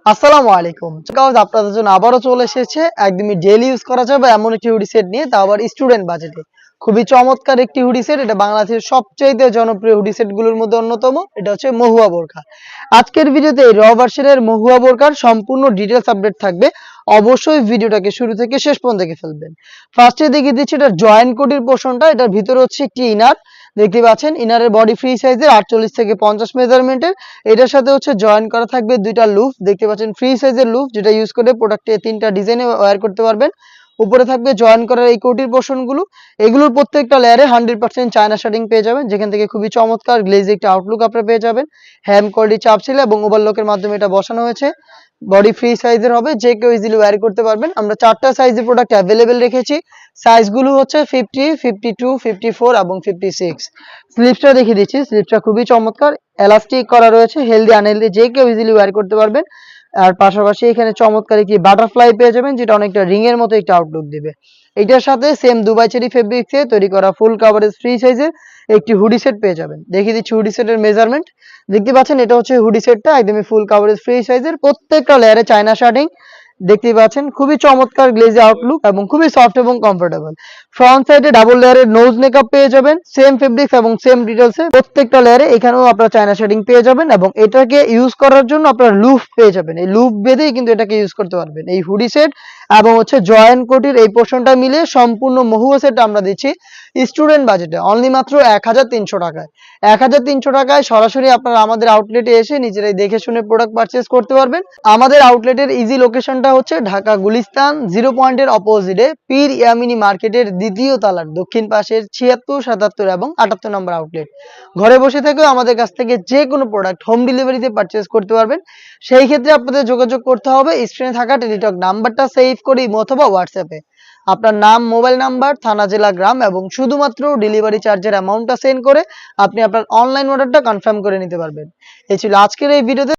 আসসালামু আলাইকুম। গাইস আপনাদের জন্য আবারও চলে এসেছে একদমই ডেইলি ইউজ করা যাবে এমন একটি হুডি সেট নিয়ে, তাও আবার স্টুডেন্ট বাজেটে। খুবই চমৎকার একটি হুডি সেট। এটা বাংলাদেশের সবচাইতে জনপ্রিয় হুডি সেট গুলোর মধ্যে অন্যতম। এটা হচ্ছে মহুয়া বোরকা। আজকের ভিডিওতে এই র ভার্সনের মহুয়া বোরকার সম্পূর্ণ ডিটেইলস আপডেট থাকবে। অবশ্যই ভিডিওটাকে শুরু থেকে শেষ পর্যন্ত দেখে ফেলবেন। ফার্স্টে দেখিয়ে দিচ্ছি এটা জয়েন্ট কোটির পোর্শনটা। এটার ভিতরে হচ্ছে একটি ইনার দেখতে পাচ্ছেন। ইনারের বডি ফ্রি সাইজের 48 থেকে 50 মেজারমেন্টের। এটার সাথে হচ্ছে জয়েন করা থাকবে দুইটা লুপ দেখতে পাচ্ছেন, ফ্রি সাইজের লুপ, যেটা ইউজ করে প্রোডাক্টে তিনটা ডিজাইনে ওয়্যার করতে পারবেন। উপরে থাকবে জয়েন করার এই কোটির পোর্শন গুলো। এগুলোর প্রত্যেকটা লেয়ারে 100% চায়না শার্টিং পেয়ে যাবেন, যেখান থেকে খুবই চমৎকার গ্লেজি একটা আউটলুক আপনারা পেয়ে যাবেন। হ্যাম কোয়ালিটি চাপ ছিল এবং ওভারলকের মাধ্যমে এটা বসানো হয়েছে। বডি ফ্রি সাইজের হবে, যে কেউ ইজিলি ওয়্যার করতে পারবেন। আমরা চারটা সাইজের প্রোডাক্ট অ্যাভেলেবেল রেখেছি। সাইজগুলো হচ্ছে 50, 52, 54 এবং 56। স্লিপসটা দেখিয়ে দিচ্ছি। স্লিপসটা খুবই চমৎকার, এলাস্টিক করা রয়েছে, হেলদি আনহেলদি যে কেউ ইজিলি ওয়্যার করতে পারবেন। আর পাশাপাশি এখানে চমৎকার একটি বাটারফ্লাই পেয়ে যাবেন, যেটা অনেকটা রিং এর মতো একটা আউটলুক দিবে। এটার সাথে সেম দুবাই চেরি ফেব্রিক্সে তৈরি করা ফুল কাভারেজ ফ্রি সাইজের একটি হুডি সেট পেয়ে যাবেন। দেখিয়ে দিচ্ছি হুডি সেটের মেজারমেন্ট। দেখতে পাচ্ছেন এটা হচ্ছে হুডি সেটটা, একদমই ফুল কাভারেজ ফ্রি সাইজের, প্রত্যেকটা লেয়ারে চায়না শার্টিং দেখতেই পাচ্ছেন। খুবই চমৎকার গ্লেজি আউটলুক এবং খুবই সফট এবং কমফোর্টেবল। ফ্রন্ট সাইডে ডাবল লেয়ারের নোজ মেকআপ পেয়ে যাবেন, সেম ফেব্রিক্স এবং সেম ডিটেলসে প্রত্যেকটা লেয়ারে। এখানেও আপনারা চায়না শেডিং পেয়ে যাবেন এবং এটাকে ইউজ করার জন্য আপনারা লুপ পেয়ে যাবেন। এই লুপ বেঁধেই কিন্তু এটাকে ইউজ করতে পারবেন। এই হুডি সেট এবং হচ্ছে জয়েন্ট কোটির এই পোর্শনটা মিলে সম্পূর্ণ মহুয়া সেট আমরা দিচ্ছি স্টুডেন্ট বাজেটে অনলি মাত্র 1300 টাকায়। 1300 টাকায় সরাসরি আপনারা আমাদের আউটলেটে এসে নিজেরাই দেখে শুনে প্রোডাক্ট পারচেজ করতে পারবেন। আমাদের আউটলেটের ইজি লোকেশনটা হচ্ছে ঢাকা গুলিস্তান 0 পয়েন্টের অপোজিটে পীর ইয়ামিনী মার্কেটের দ্বিতীয় তলার দক্ষিণ পাশের 76, 77 এবং 78 নম্বর আউটলেট। ঘরে বসে থেকেও আমাদের কাছ থেকে যে কোনো প্রোডাক্ট হোম ডেলিভারিতে পারচেজ করতে পারবেন। সেই ক্ষেত্রে আপনাদের যোগাযোগ করতে হবে স্ক্রিনে থাকা টেলিটক নাম্বারটা সেভ করে ইমো অথবা হোয়াটসঅ্যাপে আপনার নাম, মোবাইল নাম্বার, থানা, জেলা, গ্রাম এবং শুধুমাত্র ডেলিভারি চার্জের অ্যামাউন্টটা সেন্ড করে আপনি আপনার অনলাইন অর্ডারটা কনফার্ম করে নিতে পারবেন। এই ছিল আজকের এই ভিডিওতে।